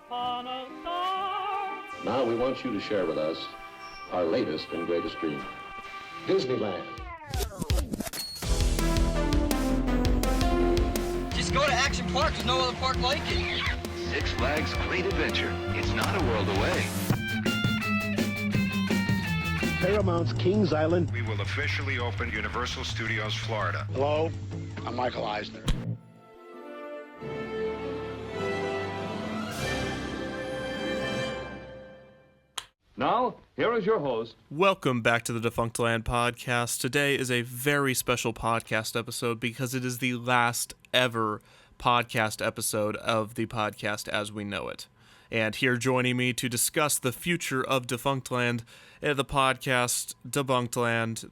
upon a star. Now we want you to share with us our latest and greatest dream. Disneyland. Just go to Action Park. There's no other park like it. Six Flags Great Adventure. It's not a world away. Paramount's Kings Island. We will officially open Universal Studios Florida. Hello, I'm Michael Eisner. Now, here is your host. Welcome back to the Defunct Land podcast. Today is a very special podcast episode because it is the last ever podcast episode of the podcast as we know it. And here joining me to discuss the future of Defunct Land, the podcast, Debunked Land,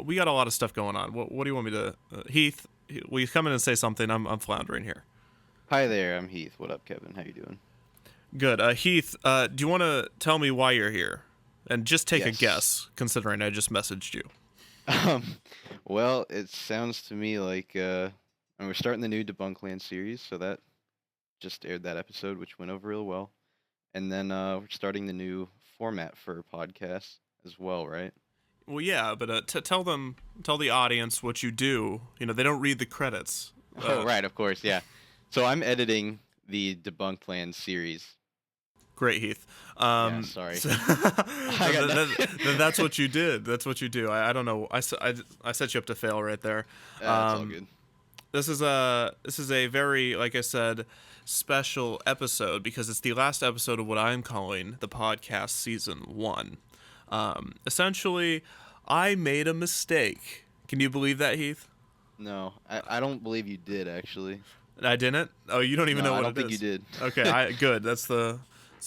we got a lot of stuff going on. What do you want me to... Heath, will you come in and say something? I'm floundering here. Hi there, I'm Heath. What up, Kevin? How you doing? Good. Heath, do you want to tell me why you're here? And just take a Yes. guess, considering I just messaged you. Well, it sounds to me like and we're starting the new Debunked Land series, so that just aired that episode, which went over real well. And then we're starting the new format for podcasts as well, right? Well, yeah, but tell the audience what you do. You know, they don't read the credits. Oh, right, of course, yeah. So I'm editing the Debunked Land series. Great, Heath. Yeah, sorry. Then that's what you did. That's what you do. I don't know. I set you up to fail right there. It's all good. This is a very, like I said, special episode because it's the last episode of what I'm calling the podcast season 1. Essentially, I made a mistake. Can you believe that, Heath? No, I don't believe you did, actually. I didn't? Oh, you don't even know what it is? I don't think you did. Okay, good. That's the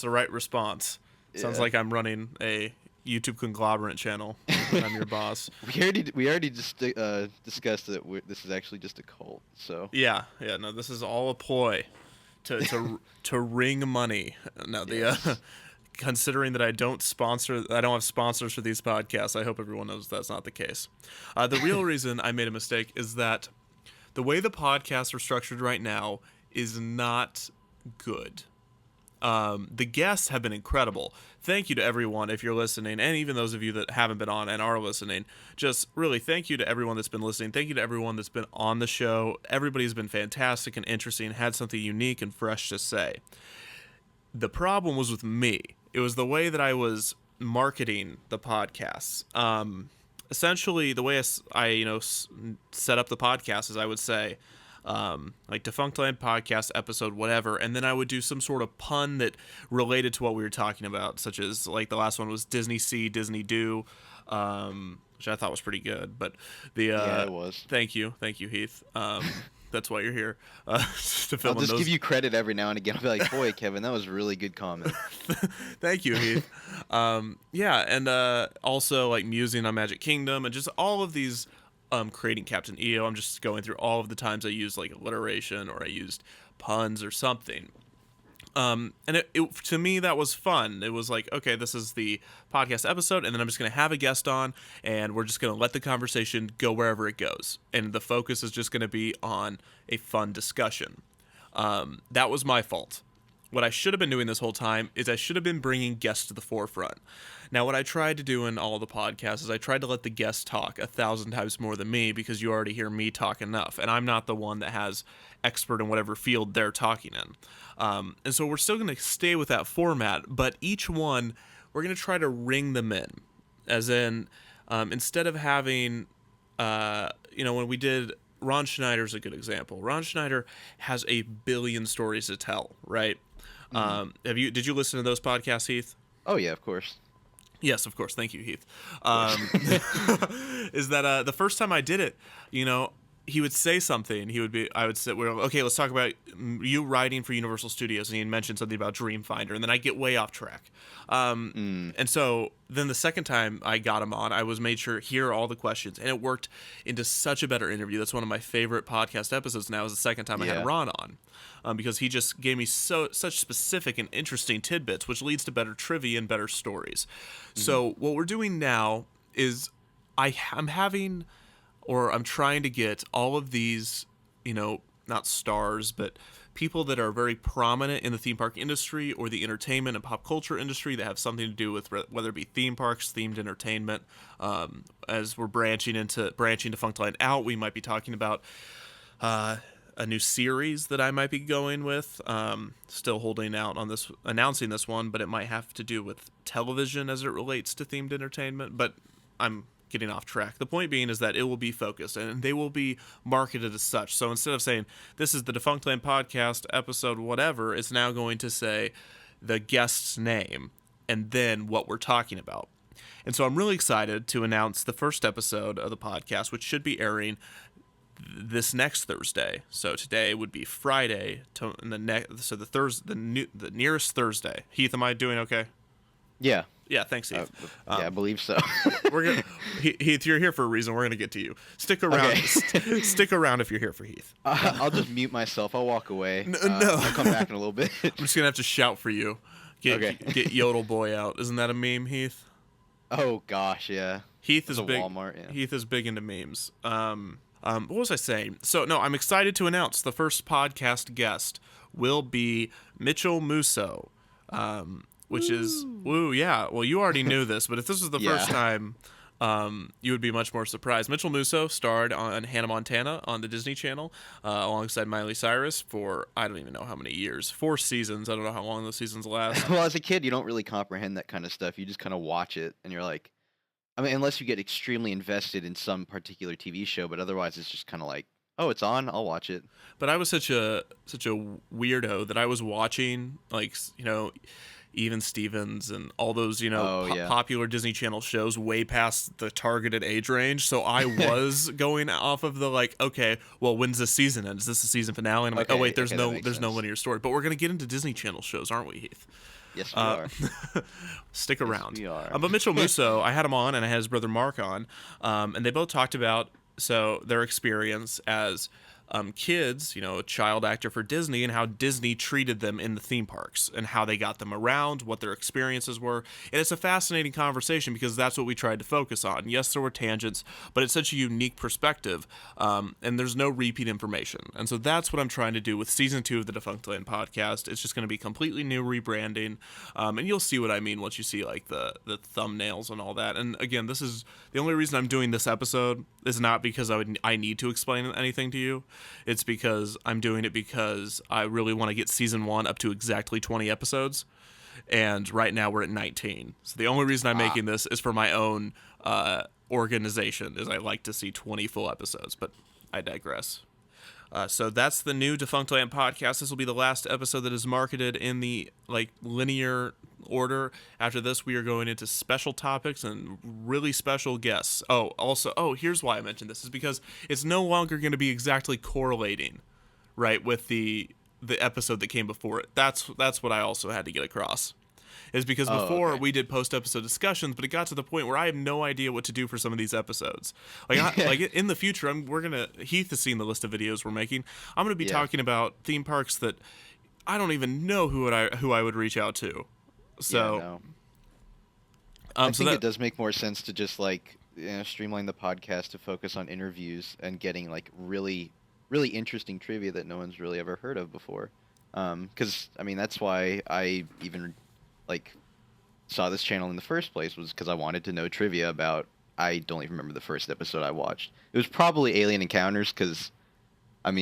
right response. Sounds Yeah. like I'm running a YouTube conglomerate channel and I'm your boss. We already just discussed that this is actually just a cult. So Yeah, no, this is all a ploy to wring money. No, considering that I don't have sponsors for these podcasts, I hope everyone knows that's not the case. The real reason I made a mistake is that the way the podcasts are structured right now is not good. The guests have been incredible. Thank you to everyone if you're listening, and even those of you that haven't been on and are listening. Just really thank you to everyone that's been listening. Thank you to everyone that's been on the show. Everybody's been fantastic and interesting, had something unique and fresh to say. The problem was with me. It was the way that I was marketing the podcasts. Essentially, the way I set up the podcast is I would say, like Defunct Land podcast episode, whatever, and then I would do some sort of pun that related to what we were talking about, such as like the last one was Disney See, Disney Do, which I thought was pretty good. But yeah, it was. Thank you, Heath. That's why you're here. To film I'll just those. give you credit every now and again. I'll be like, boy, Kevin, that was a really good comment. Thank you, Heath. And also like musing on Magic Kingdom and just all of these. Creating Captain EO. I'm just going through all of the times I used like alliteration or I used puns or something. And it to me that was fun. It was like, okay, this is the podcast episode, and then I'm just going to have a guest on, and we're just going to let the conversation go wherever it goes, and the focus is just going to be on a fun discussion. That was my fault. What I should have been doing this whole time is I should have been bringing guests to the forefront. Now, what I tried to do in all the podcasts is I tried to let the guests talk 1,000 times more than me because you already hear me talk enough, and I'm not the one that has expert in whatever field they're talking in. And so we're still going to stay with that format, but each one, we're going to try to ring them in. As in, instead of having, when we did... Ron Schneider's a good example. Ron Schneider has 1 billion stories to tell, right? Mm-hmm. Did you listen to those podcasts, Heath? Oh, yeah, of course. Yes, of course. Thank you, Heath. Is that the first time I did it, he would say something. I would say, okay, let's talk about you writing for Universal Studios. And he mentioned something about Dreamfinder. And then I get way off track. And so then the second time I got him on, I was made sure hear all the questions. And it worked into such a better interview. That's one of my favorite podcast episodes now is the second time I had Ron on. Because he just gave me such specific and interesting tidbits, which leads to better trivia and better stories. Mm-hmm. So what we're doing now is I'm trying to get all of these, not stars, but people that are very prominent in the theme park industry or the entertainment and pop culture industry that have something to do with whether it be theme parks, themed entertainment. As we're branching Defunctland out, we might be talking about a new series that I might be going with. Still holding out on this, announcing this one, but it might have to do with television as it relates to themed entertainment. But I'm getting off track. The point being is that it will be focused and they will be marketed as such. So instead of saying this is the Defunctland podcast episode whatever, it's now going to say the guest's name and then what we're talking about. And so I'm really excited to announce the first episode of the podcast, which should be airing this next Thursday. So today would be Friday, the nearest Thursday. Heath, am I doing okay? Yeah. Yeah, thanks, Heath. I believe so. We're gonna Heath, you're here for a reason. We're gonna get to you. Stick around. Okay. Stick around if you're here for Heath. I'll just mute myself. I'll walk away. No. I'll come back in a little bit. I'm just gonna have to shout for you. Okay. Get Yodel Boy out. Isn't that a meme, Heath? Oh gosh, yeah. Heath It's is a big. Walmart, yeah. Heath is big into memes. What was I saying? So no, I'm excited to announce the first podcast guest will be Mitchell Musso. Which is yeah. Well, you already knew this, but if this was the first time, you would be much more surprised. Mitchell Musso starred on Hannah Montana on the Disney Channel alongside Miley Cyrus for I don't even know how many years, 4 seasons. I don't know how long those seasons last. Well, as a kid, you don't really comprehend that kind of stuff. You just kind of watch it, and you're like, I mean, unless you get extremely invested in some particular TV show, but otherwise, it's just kind of like, oh, it's on, I'll watch it. But I was such a weirdo that I was watching Even Stevens and all those, popular Disney Channel shows way past the targeted age range. So I was going off of the okay, well, when's this season end? Is this the season finale? And I'm like, oh wait, there's no linear story. But we're gonna get into Disney Channel shows, aren't we, Heath? Yes, we are. Stick around. Yes, we are. But Mitchell Musso, I had him on and I had his brother Mark on, and they both talked about their experience as kids, a child actor for Disney, and how Disney treated them in the theme parks and how they got them around, what their experiences were. And it's a fascinating conversation because that's what we tried to focus on. Yes, there were tangents, but it's such a unique perspective, and there's no repeat information. And so that's what I'm trying to do with season 2 of the Defunctland podcast. It's just going to be completely new rebranding, and you'll see what I mean once you see the thumbnails and all that. And again, this is the only reason I'm doing this episode is not because I need to explain anything to you. It's because I'm doing it because I really want to get season 1 up to exactly 20 episodes. And right now we're at 19. So the only reason I'm making this is for my own organization, is I like to see 20 full episodes, but I digress. So that's the new Defunctland podcast. This will be the last episode that is marketed in the linear order. After this, we are going into special topics and really special guests. Here's why I mentioned this, is because it's no longer going to be exactly correlating, right, with the episode that came before it. That's what I also had to get across. Is because before we did post-episode discussions, but it got to the point where I have no idea what to do for some of these episodes. In the future, Heath has seen the list of videos we're making. I'm gonna be talking about theme parks that I don't even know who I would reach out to. So, I think it does make more sense to just streamline the podcast to focus on interviews and getting really, really interesting trivia that no one's really ever heard of before. Because that's why I even saw this channel in the first place, was because I wanted to know trivia about, I don't even remember the first episode I watched. It was probably Alien Encounters, because I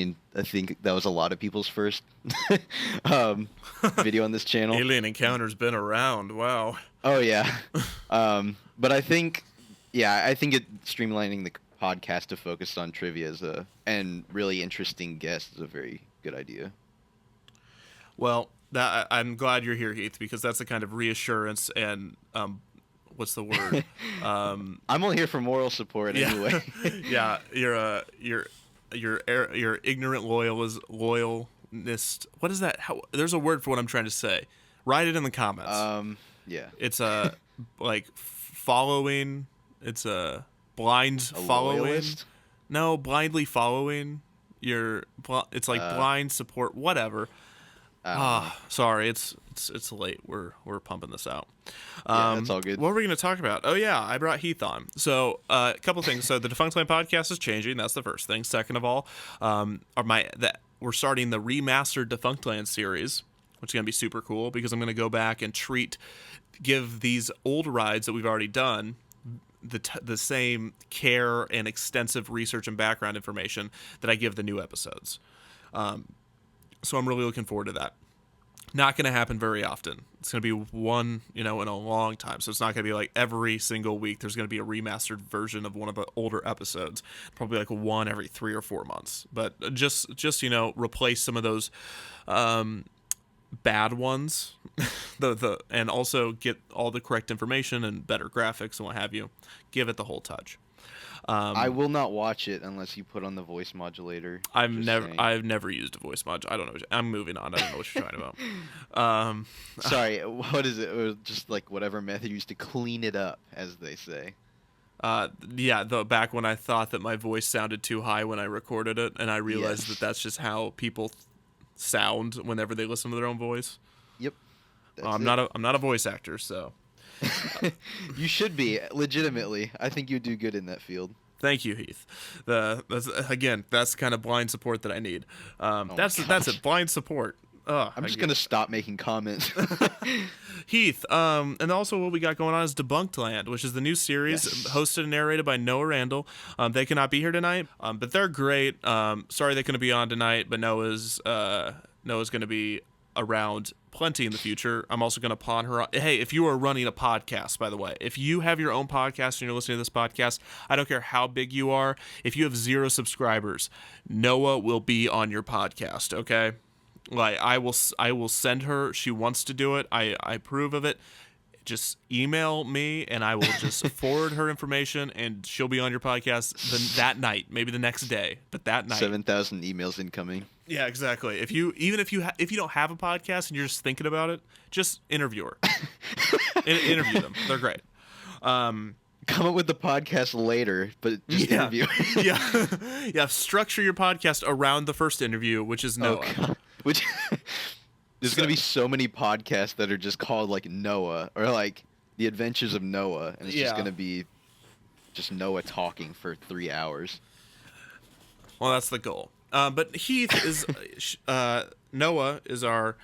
think that was a lot of people's first video on this channel. Alien Encounters been around, wow. Oh yeah. But I think streamlining the podcast to focus on trivia and really interesting guests is a very good idea. Well, I'm glad you're here, Heath, because that's the kind of reassurance and what's the word? I'm only here for moral support anyway. Yeah, you're ignorant loyalist. What is that? There's a word for what I'm trying to say. Write it in the comments. Yeah. It's following. It's a blind following. Loyalist? No, blindly following. It's blind support. Whatever. Sorry, it's late. We're pumping this out. That's all good. What were we going to talk about? Oh yeah, I brought Heath on. So a couple things. So the Defunctland podcast is changing. That's the first thing. Second of all, we're starting the remastered Defunctland series, which is going to be super cool because I'm going to go back and give these old rides that we've already done the same care and extensive research and background information that I give the new episodes. So I'm really looking forward to that. Not going to happen very often. It's going to be one, in a long time. So it's not going to be like every single week there's going to be a remastered version of one of the older episodes. Probably like one every 3 or 4 months. But just replace some of those bad ones, and also get all the correct information and better graphics and what have you. Give it the whole touch. I will not watch it unless you put on the voice modulator. I've never used a voice mod. I don't know. I'm moving on. I don't know what you're talking about. Sorry, what is it? It was just like whatever method used to clean it up, as they say. Back when I thought that my voice sounded too high when I recorded it, and I realized that that's just how people sound whenever they listen to their own voice. Yep. I'm not a voice actor, so. You should be, legitimately. I think you'd do good in that field. Thank you, Heath. That's the kind of blind support that I need. That's it, blind support. I'm just gonna stop making comments. Heath, and also what we got going on is Debunked, which is the new series hosted and narrated by Noah Randall. They cannot be here tonight, but they're great. Sorry they couldn't be on tonight, but Noah's going to be around plenty in the future. I'm also going to pawn her. Hey, if you are running a podcast, by the way, if you have your own podcast and you're listening to this podcast, I don't care how big you are. If you have 0 subscribers, Noah will be on your podcast. Okay. Like I will send her. She wants to do it. I approve of it. Just email me and I will just forward her information and she'll be on your podcast that night, maybe the next day, but that night. 7,000 emails incoming. Yeah, exactly. If you don't have a podcast and you're just thinking about it, just interview her. Interview them. They're great. Come up with the podcast later, but just interview. Yeah. Structure your podcast around the first interview, which is Noah. God. Which there's gonna be so many podcasts that are just called like Noah or like The Adventures of Noah, and it's just gonna be just Noah talking for 3 hours. Well, that's the goal. But Heath is Noah is our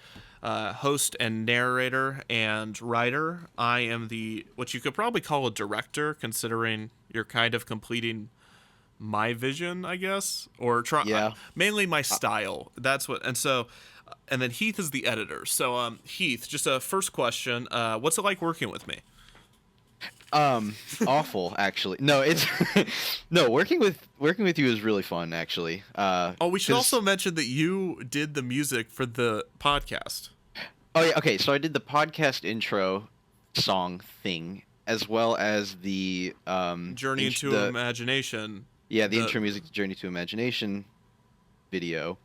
host and narrator and writer. I am what you could probably call a director, considering you're kind of completing my vision, I guess, or mainly my style. That's what, and then Heath is the editor. So, Heath, just a first question: what's it like working with me? Awful, actually. No, it's working with you is really fun, actually. We should also mention that you did the music for the podcast. Oh yeah, okay. So I did the podcast intro song thing, as well as the Journey into Imagination. Yeah, the intro music to Journey to Imagination video.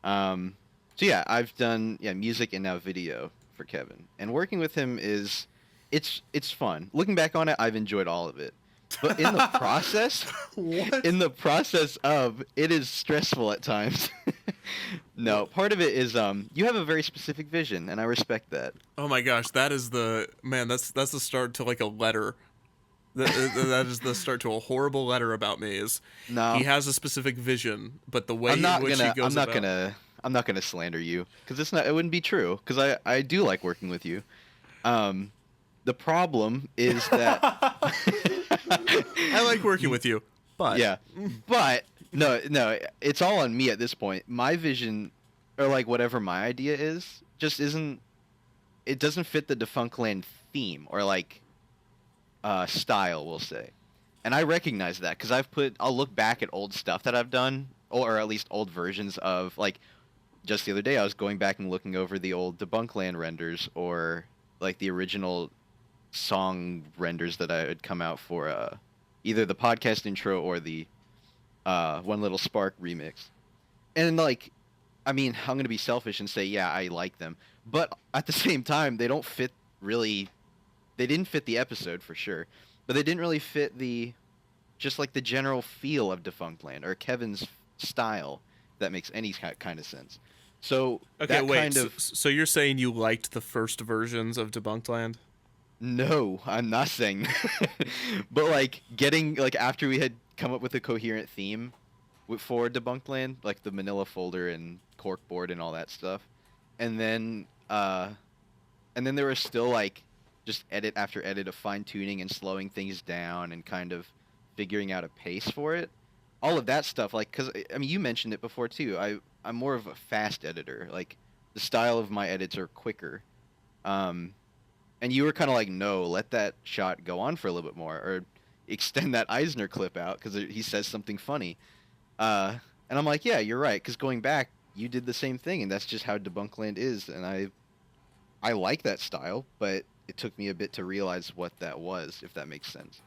So yeah, I've done music and now video for Kevin. And working with him it's fun. Looking back on it, I've enjoyed all of it. But in the process, it is stressful at times. No, part of it is you have a very specific vision, and I respect that. Oh my gosh, that's the start to like a letter. That is the start to a horrible letter about me. He has a specific vision, but the way in which he goes I'm not gonna slander you because it wouldn't be true because I do like working with you. The problem is that I like working with you, but no, it's all on me at this point. My vision, or like whatever my idea is, just isn't. It doesn't fit the Defunctland theme or like style, we'll say, and I recognize that because I'll look back at old stuff that I've done, or at least old versions of like. Just the other day, I was going back and looking over the old Debunkland renders, or like the original song renders that I had come out for either the podcast intro or the One Little Spark remix. And like, I mean, I'm gonna be selfish and say, yeah, I like them, but at the same time, they don't fit really. They didn't fit the episode for sure, but they didn't really fit just like the general feel of Defunctland or Kevin's style. If that makes any kind of sense. So okay, wait. So you're saying you liked the first versions of Debunked? No, I'm not saying. But like after we had come up with a coherent theme, for Debunked Land, like the Manila folder and corkboard and all that stuff. And then there was still like just edit after edit of fine tuning and slowing things down and kind of figuring out a pace for it. All of that stuff, like, because I mean, you mentioned it before too. I'm more of a fast editor. Like, the style of my edits are quicker. And you were kind of like, no, let that shot go on for a little bit more, or extend that Eisner clip out because he says something funny. And I'm like, yeah, you're right. Because going back, you did the same thing, and that's just how Debunked Land is. And I like that style, but it took me a bit to realize what that was, if that makes sense.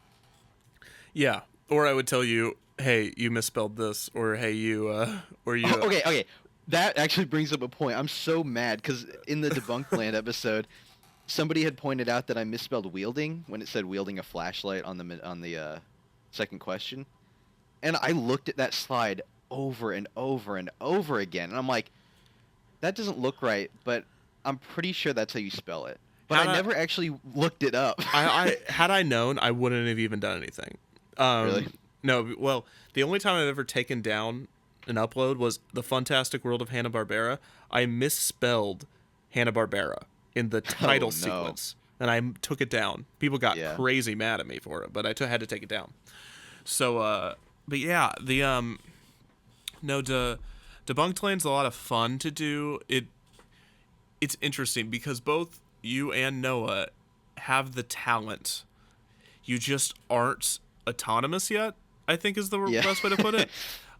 Yeah, or I would tell you, hey, you misspelled this, or hey, you. Okay. That actually brings up a point. I'm so mad because in the Debunked Land episode, somebody had pointed out that I misspelled wielding when it said wielding a flashlight on the second question, and I looked at that slide over and over and over again, and I'm like, that doesn't look right, but I'm pretty sure that's how you spell it. But I never actually looked it up. I had I known, I wouldn't have even done anything. Really? No, well, the only time I've ever taken down an upload was The Fantastic World of Hanna-Barbera. I misspelled Hanna-Barbera in the title sequence, and I took it down. People got crazy mad at me for it, but I had to take it down. So, but yeah, the Debunked Land's a lot of fun to do. It's interesting because both you and Noah have the talent. You just aren't autonomous yet, I think is the best way to put it.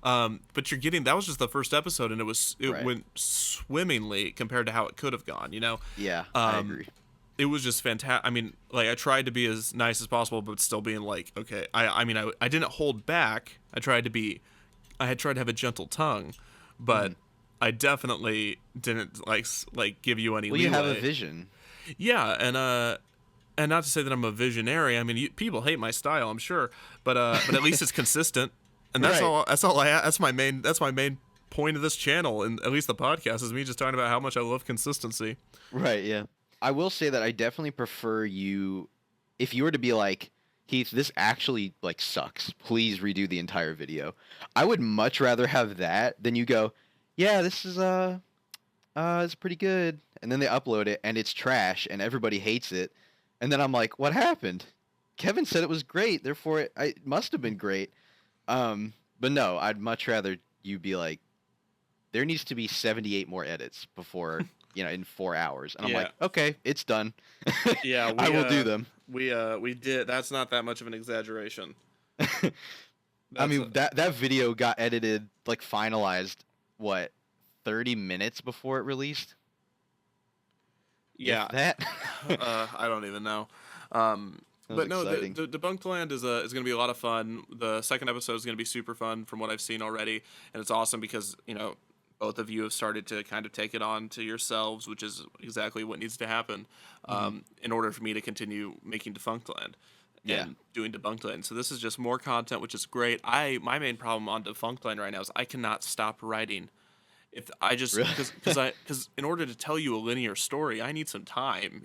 But you're getting, that was just the first episode, and it went swimmingly compared to how it could have gone, you know? Yeah, I agree. It was just fantastic. I mean, like, I tried to be as nice as possible, but still being like, okay, I mean, I didn't hold back. I had tried to have a gentle tongue, but I definitely didn't like give you any leeway. You have a vision. Yeah, and not to say that I'm a visionary. I mean, people hate my style, I'm sure, but at least it's consistent, and that's all. That's my main point of this channel, and at least the podcast, is me just talking about how much I love consistency. Right. Yeah. I will say that I definitely prefer you. If you were to be like, Heath, this actually like sucks, please redo the entire video, I would much rather have that than you go, yeah, this is it's pretty good, and then they upload it and it's trash and everybody hates it, and then I'm like, what happened? Kevin said it was great, therefore it must have been great. But no, I'd much rather you be like, there needs to be 78 more edits before in 4 hours, and I'm like, okay, it's done. Yeah, I will do them. We did. That's not that much of an exaggeration. I mean, that video got edited, like finalized, what, 30 minutes before it released? Yeah. That? I don't even know. But no, the Debunked Land is going to be a lot of fun. The second episode is going to be super fun from what I've seen already, and it's awesome because, both of you have started to kind of take it on to yourselves, which is exactly what needs to happen in order for me to continue making Debunked Land and doing Debunked Land. So this is just more content, which is great. My main problem on Debunked Land right now is I cannot stop writing. If I just because in order to tell you a linear story, I need some time.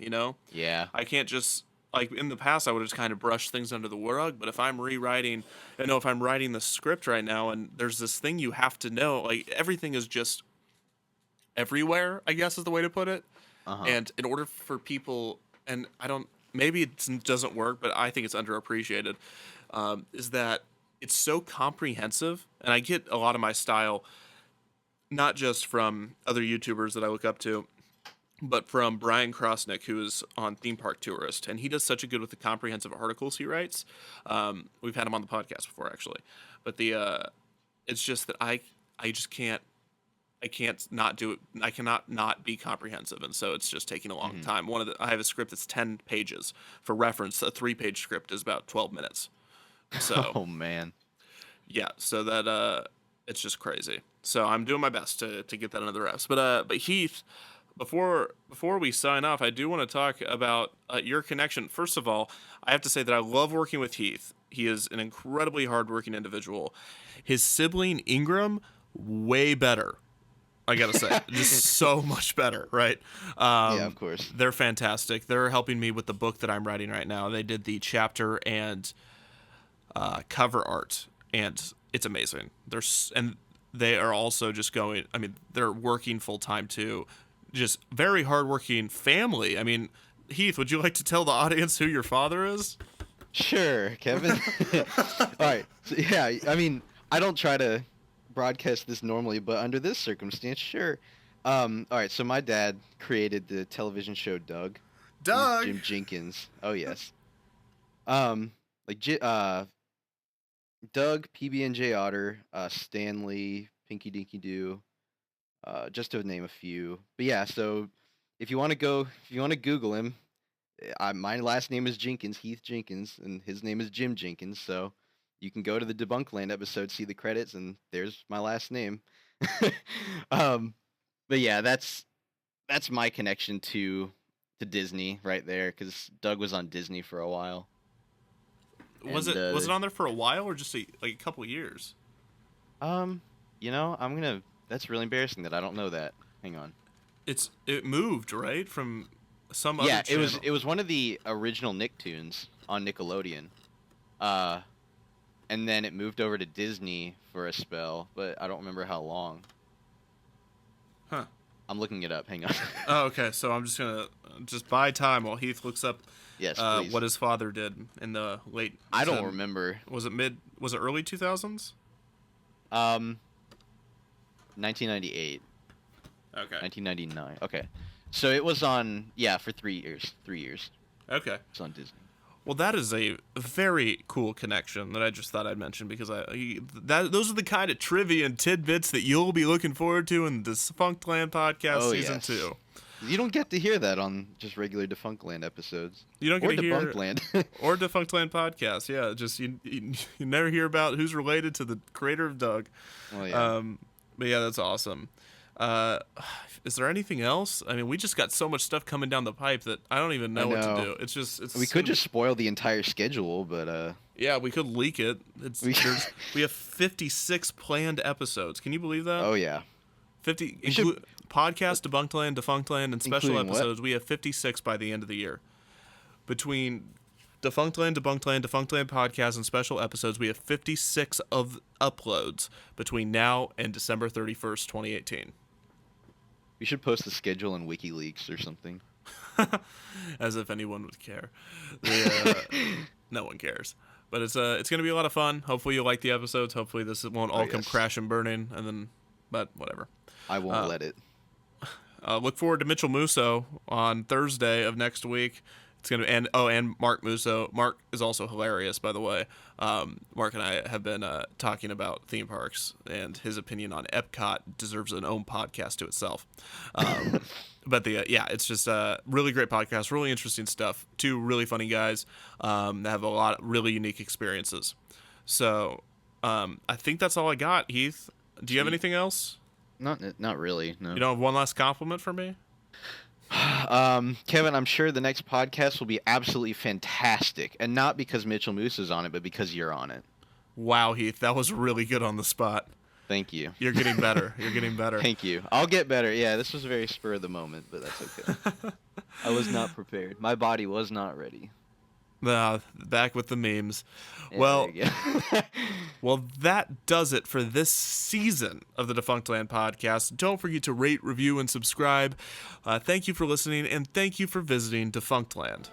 Yeah. I can't just. Like, in the past, I would have just kind of brushed things under the rug, but if I'm rewriting, if I'm writing the script right now, and there's this thing you have to know, like, everything is just everywhere, I guess is the way to put it. And in order for people, and maybe it doesn't work, but I think it's underappreciated, is that it's so comprehensive, and I get a lot of my style, not just from other YouTubers that I look up to, but from Brian Krosnick, who is on Theme Park Tourist, and he does such a good with the comprehensive articles he writes. We've had him on the podcast before, actually, but it's just that I just can't not do it. I cannot not be comprehensive, and so it's just taking a long time. I have a script that's 10 pages. For reference, a 3-page script is about 12 minutes. So, oh man, yeah. So that it's just crazy. So I'm doing my best to get that under the reps. But Heath. Before we sign off, I do want to talk about your connection. First of all, I have to say that I love working with Heath. He is an incredibly hardworking individual. His sibling, Ingram, way better. I got to say, just so much better, right? Yeah, of course. They're fantastic. They're helping me with the book that I'm writing right now. They did the chapter and cover art, and it's amazing. And they are also just going. I mean, they're working full time too. Just very hardworking family. I mean, Heath, would you like to tell the audience who your father is? Sure, Kevin. All right. So, yeah, I mean, I don't try to broadcast this normally, but under this circumstance, sure. All right. So my dad created the television show Doug. Doug. Jim Jenkins. Oh yes. Doug, PB&J Otter, Stanley, Pinky Dinky Doo, just to name a few. But yeah, so if you want to Google him, my last name is Jenkins, Heath Jenkins, and his name is Jim Jenkins. So you can go to the Debunkland episode, see the credits, and there's my last name. But yeah, that's my connection to Disney right there, because Doug was on Disney for a while. Was it on there for a while or just a couple years? That's really embarrassing that I don't know that. Hang on. It moved, right, from some other channel. Yeah, it was one of the original Nicktoons on Nickelodeon. And then it moved over to Disney for a spell, but I don't remember how long. Huh. I'm looking it up. Hang on. Oh, okay. So I'm just gonna buy time while Heath looks up. Yes, please. What his father did in the late. I don't remember. Was it early 2000s? 1998. Okay. 1999. Okay. So it was on, for 3 years. 3 years. Okay. It's on Disney. Well, that is a very cool connection that I just thought I'd mention, because those are the kind of trivia and tidbits that you'll be looking forward to in the Defunctland podcast season 2. You don't get to hear that on just regular Defunctland episodes. You don't get to hear Debunkland. or Defunctland podcast. Yeah, just you never hear about who's related to the creator of Doug. Oh, yeah. But yeah, that's awesome. Is there anything else? I mean, we just got so much stuff coming down the pipe that I don't even know what to do. We could just spoil the entire schedule, but yeah, we could leak it. We have 56 planned episodes. Can you believe that? Oh yeah. 50 podcast, Defunctland, and special Including episodes. What? We have 56 by the end of the year. Between Defunctland podcast, and special episodes, we have 56 of uploads between now and December 31st, 2018. We should post the schedule in WikiLeaks or something. As if anyone would care. No one cares. But it's going to be a lot of fun. Hopefully you'll like the episodes. Hopefully this won't all come crashing burning, but whatever. I won't let it. Look forward to Mitchell Musso on Thursday of next week. It's gonna and Mark Musso. Mark is also hilarious, by the way. Mark and I have been talking about theme parks, and his opinion on Epcot deserves an own podcast to itself. But it's just a really great podcast, really interesting stuff. Two really funny guys that have a lot of really unique experiences. So I think that's all I got. Heath, do you have anything else? Not really. No. You don't have one last compliment for me? Kevin, I'm sure the next podcast will be absolutely fantastic, and not because Mitchell Moose is on it, but because you're on it. Wow, Heath, that was really good on the spot. Thank you. You're getting better. Thank you. I'll get better. Yeah, this was very spur of the moment, but that's okay. I was not prepared. My body was not ready. Back with the memes. Yeah, Well, that does it for this season of the Defunctland podcast. Don't forget to rate, review, and subscribe. Thank you for listening, and thank you for visiting Defunctland.